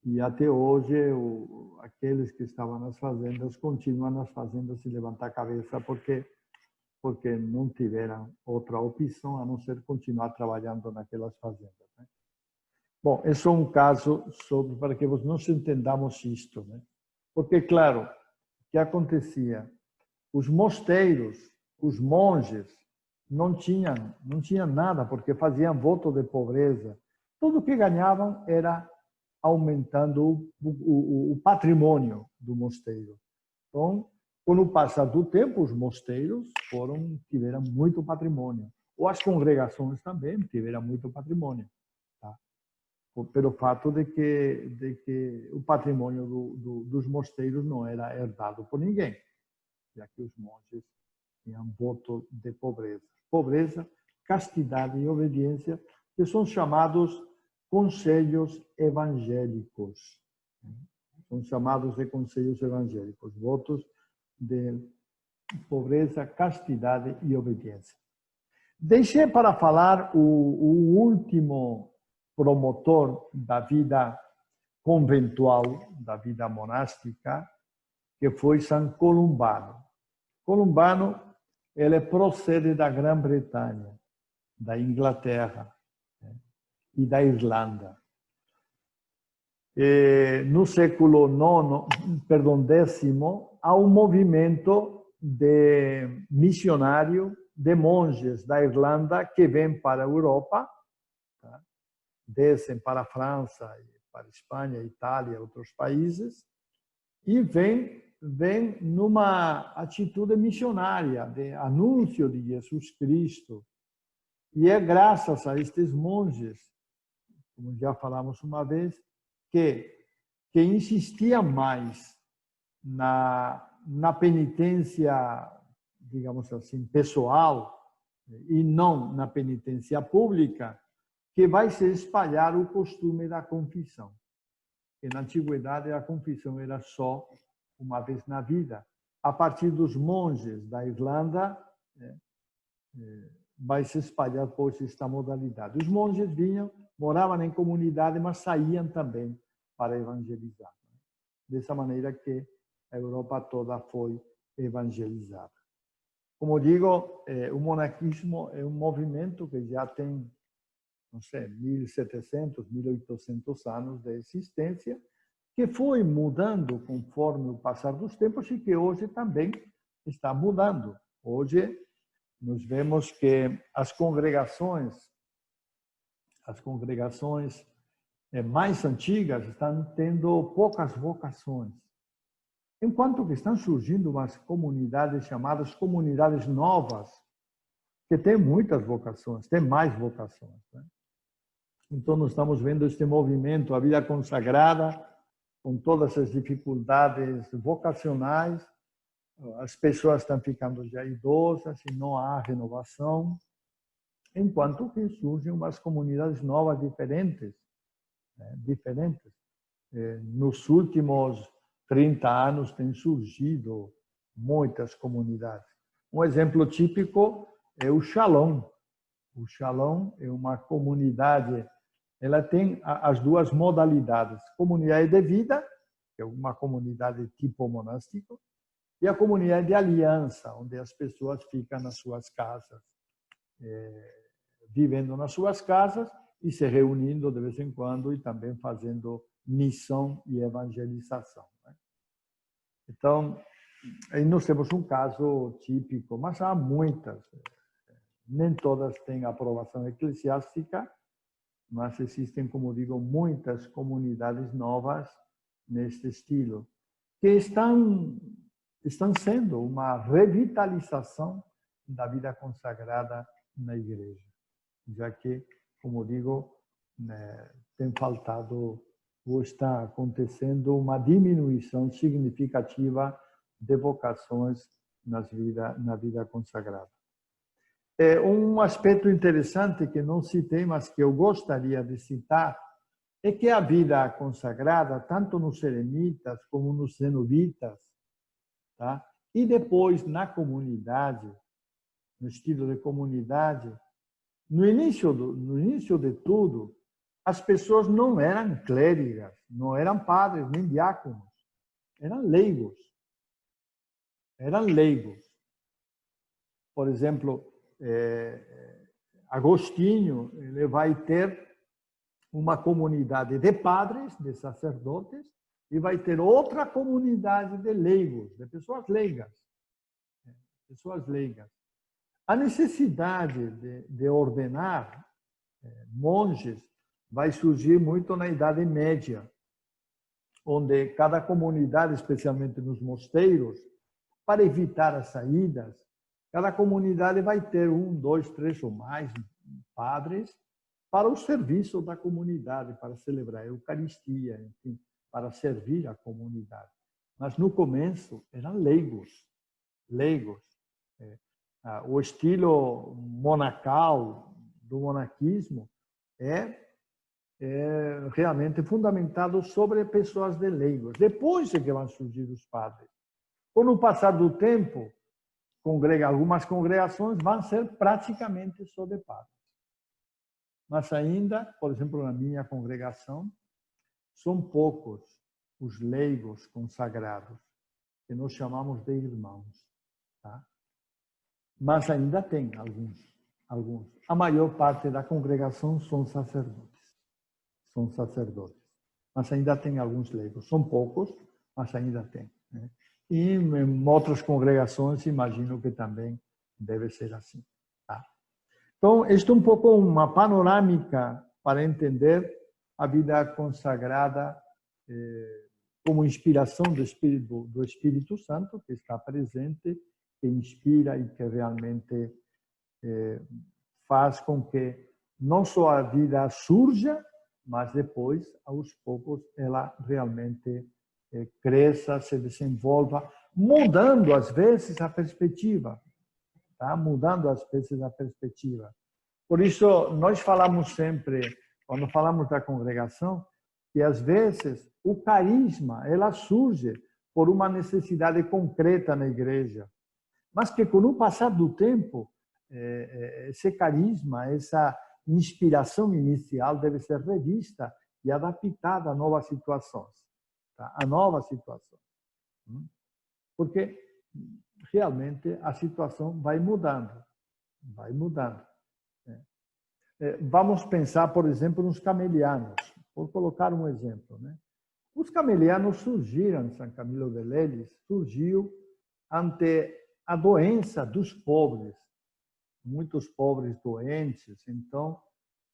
E até hoje, aqueles que estavam nas fazendas continuam nas fazendas sem levantar a cabeça porque não tiveram outra opção a não ser continuar trabalhando naquelas fazendas, né? Bom, é só um caso para que nós entendamos isto, né? Porque, claro, o que acontecia? Os mosteiros, os monges, não tinham nada, porque faziam voto de pobreza. Tudo que ganhavam era aumentando o patrimônio do mosteiro. Então, com o passar do tempo, os mosteiros tiveram muito patrimônio. Ou as congregações também tiveram muito patrimônio, tá? Pelo fato de que o patrimônio dos mosteiros não era herdado por ninguém, já que os monges tinham voto de pobreza. Pobreza, castidade e obediência, que são chamados conselhos evangélicos. São chamados de conselhos evangélicos, votos de pobreza, castidade e obediência. Deixei para falar o último promotor da vida conventual, da vida monástica, que foi São Columbano. Columbano, ele procede da Grã-Bretanha, da Inglaterra, né, e da Irlanda. No século X, há um movimento de missionário de monges da Irlanda que vem para a Europa descem para a França, para a Espanha, Itália, outros países, e vêm numa atitude missionária, de anúncio de Jesus Cristo. E é graças a estes monges, como já falamos uma vez, que insistiam mais na penitência, digamos assim, pessoal, e não na penitência pública, que vai se espalhar o costume da confissão. Que na antiguidade a confissão era só uma vez na vida. A partir dos monges da Irlanda, vai se espalhar pois esta modalidade. Os monges vinham, moravam em comunidade, mas saíam também para evangelizar. Dessa maneira que a Europa toda foi evangelizada. Como digo, o monarquismo é um movimento que já tem, não sei, 1700, 1800 anos de existência, que foi mudando conforme o passar dos tempos e que hoje também está mudando. Hoje nós vemos que as congregações mais antigas estão tendo poucas vocações, enquanto que estão surgindo umas comunidades chamadas comunidades novas, que têm muitas vocações, têm mais vocações, né? Então, nós estamos vendo este movimento, a vida consagrada, com todas as dificuldades vocacionais, as pessoas estão ficando já idosas e não há renovação, enquanto que surgem umas comunidades novas diferentes. Nos últimos 30 anos têm surgido muitas comunidades. Um exemplo típico é o Shalom. O Shalom é uma comunidade, ela tem as duas modalidades: comunidade de vida, que é uma comunidade tipo monástico, e a comunidade de aliança, onde as pessoas ficam nas suas casas, vivendo nas suas casas e se reunindo de vez em quando e também fazendo missão e evangelização. Então, aí nós temos um caso típico, mas há muitas. Nem todas têm aprovação eclesiástica, mas existem, como digo, muitas comunidades novas neste estilo, que estão sendo uma revitalização da vida consagrada na igreja, já que, como digo, tem faltado ou está acontecendo uma diminuição significativa de vocações na vida consagrada. Um aspecto interessante que não citei, mas que eu gostaria de citar, é que a vida consagrada, tanto nos eremitas como nos cenobitas, tá? E depois na comunidade, no estilo de comunidade, no início de tudo, as pessoas não eram clérigas, não eram padres nem diáconos, eram leigos. Eram leigos. Por exemplo, Agostinho, ele vai ter uma comunidade de padres, de sacerdotes, e vai ter outra comunidade de leigos, de pessoas leigas. Pessoas leigas. A necessidade de ordenar monges vai surgir muito na Idade Média, onde cada comunidade, especialmente nos mosteiros, para evitar as saídas, cada comunidade vai ter 1, 2, 3 ou mais padres para o serviço da comunidade, para celebrar a Eucaristia, enfim, para servir a comunidade. Mas no começo eram leigos. O estilo monacal do monarquismo é realmente fundamentado sobre pessoas de leigos. Depois é que vão surgir os padres. Com o passar do tempo, algumas congregações vão ser praticamente só de padres. Mas ainda, por exemplo, na minha congregação, são poucos os leigos consagrados, que nós chamamos de irmãos. Tá? Mas ainda tem alguns. A maior parte da congregação são sacerdotes. Mas ainda tem alguns leigos. São poucos, mas ainda tem. Né? E em outras congregações, imagino que também deve ser assim. Tá? Então, este é um pouco uma panorâmica para entender a vida consagrada como inspiração do Espírito Santo, que está presente, que inspira e que realmente faz com que não só a vida surja, mas depois, aos poucos, ela realmente cresça, se desenvolva, mudando às vezes a perspectiva, tá? Mudando às vezes a perspectiva. Por isso, nós falamos sempre, quando falamos da congregação, que às vezes o carisma, ela surge por uma necessidade concreta na igreja, mas que com o passar do tempo, esse carisma, essa inspiração inicial deve ser revista e adaptada a novas situações, tá? A novas situações. Porque realmente a situação vai mudando, vai mudando. Vamos pensar, por exemplo, nos camelianos. Vou colocar um exemplo, né? Os camelianos surgiram, São Camilo de Leles surgiu ante a doença dos pobres, muitos pobres doentes. Então,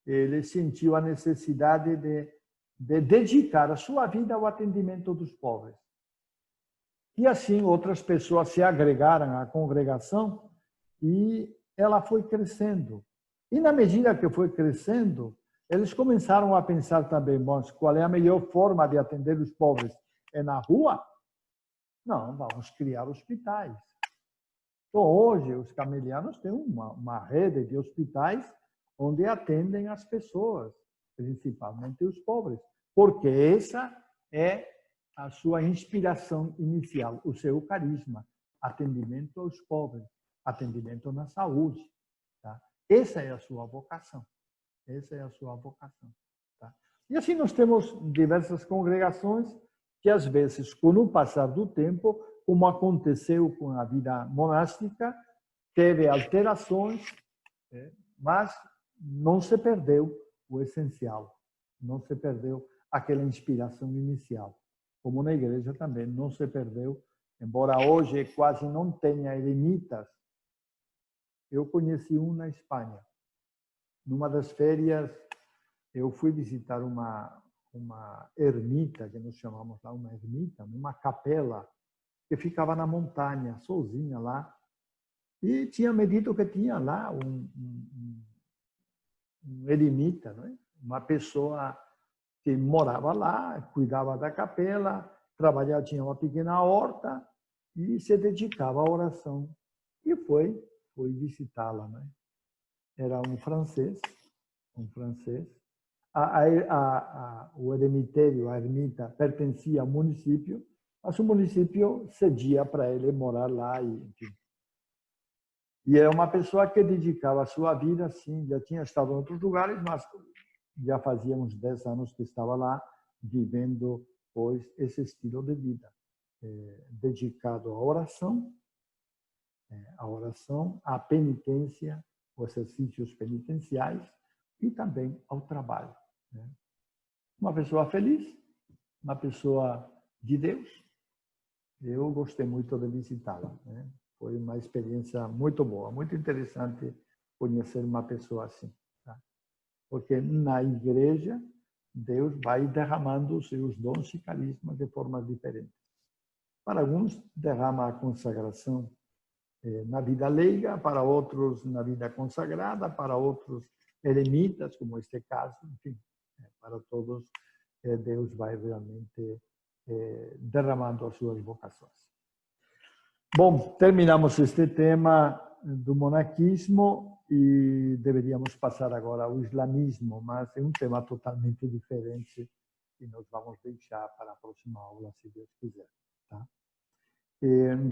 ele sentiu a necessidade de dedicar a sua vida ao atendimento dos pobres. E assim outras pessoas se agregaram à congregação e ela foi crescendo. E na medida que foi crescendo, eles começaram a pensar também, mas qual é a melhor forma de atender os pobres? É na rua? Não, vamos criar hospitais. Então, hoje, os camelianos têm uma rede de hospitais onde atendem as pessoas, principalmente os pobres, porque essa é a sua inspiração inicial, o seu carisma, atendimento aos pobres, atendimento na saúde. Tá? Essa é a sua vocação. Essa é a sua vocação. Tá? E assim nós temos diversas congregações que, às vezes, com o passar do tempo, como aconteceu com a vida monástica, teve alterações, mas não se perdeu o essencial, não se perdeu aquela inspiração inicial. Como na igreja também não se perdeu, embora hoje quase não tenha eremitas. Eu conheci um na Espanha. Numa das férias, eu fui visitar uma ermita, que nós chamamos lá uma ermita, uma capela, que ficava na montanha, sozinha lá. E tinha me dito que tinha lá um eremita, não é? Uma pessoa que morava lá, cuidava da capela, trabalhava, tinha uma pequena horta e se dedicava à oração. E foi visitá-la, né? Era um francês. O eremitério, a ermita, pertencia ao município, mas o município cedia para ele morar lá e, enfim. E era uma pessoa que dedicava a sua vida, sim, já tinha estado em outros lugares, mas já fazia uns 10 anos que estava lá, vivendo, pois, esse estilo de vida, dedicado à oração, à penitência, aos exercícios penitenciais e também ao trabalho. Né? Uma pessoa feliz, uma pessoa de Deus. Eu gostei muito de visitá-la, né? Foi uma experiência muito boa, muito interessante conhecer uma pessoa assim. Tá? Porque na igreja, Deus vai derramando os seus dons e carismas de formas diferentes. Para alguns, derrama a consagração na vida leiga, para outros, na vida consagrada, para outros, eremitas, como este caso, enfim, para todos, Deus vai realmente derramando as suas vocações. Bom, terminamos este tema do monaquismo e deveríamos passar agora ao islamismo, mas é um tema totalmente diferente e nós vamos deixar para a próxima aula, se Deus quiser. Tá?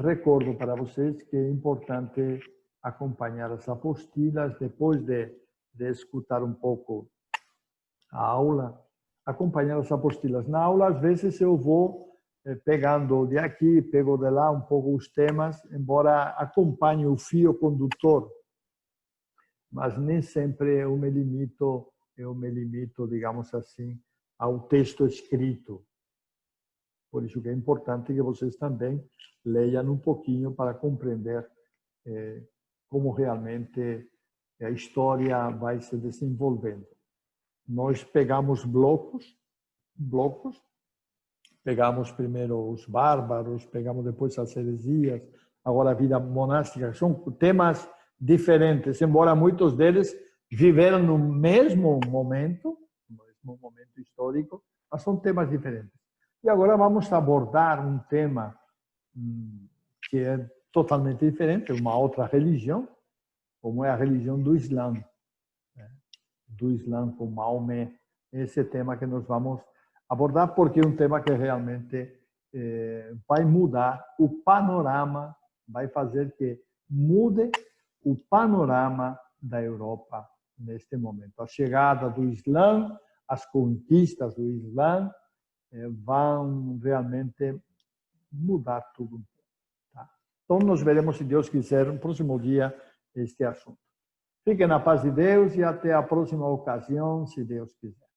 Recordo para vocês que é importante acompanhar as apostilas, depois de escutar um pouco a aula, acompanhar as apostilas. Na aula, às vezes, eu vou pegando de aqui, pego de lá um pouco os temas, embora acompanhe o fio condutor, mas nem sempre eu me limito, digamos assim, ao texto escrito. Por isso que é importante que vocês também leiam um pouquinho para compreender como realmente a história vai se desenvolvendo. nós pegamos blocos, pegamos primeiro os bárbaros, pegamos depois as heresias, agora a vida monástica. São temas diferentes, embora muitos deles viveram no mesmo momento histórico, mas são temas diferentes. E agora vamos abordar um tema que é totalmente diferente, uma outra religião, como é a religião do Islã. Do Islã com Maomé. Esse tema que nós vamos abordar, porque é um tema que realmente vai mudar o panorama, vai fazer que mude o panorama da Europa neste momento. A chegada do Islã, as conquistas do Islã vão realmente mudar tudo. Tá? Então, nós veremos, se Deus quiser, no próximo dia, este assunto. Fiquem na paz de Deus e até a próxima ocasião, se Deus quiser.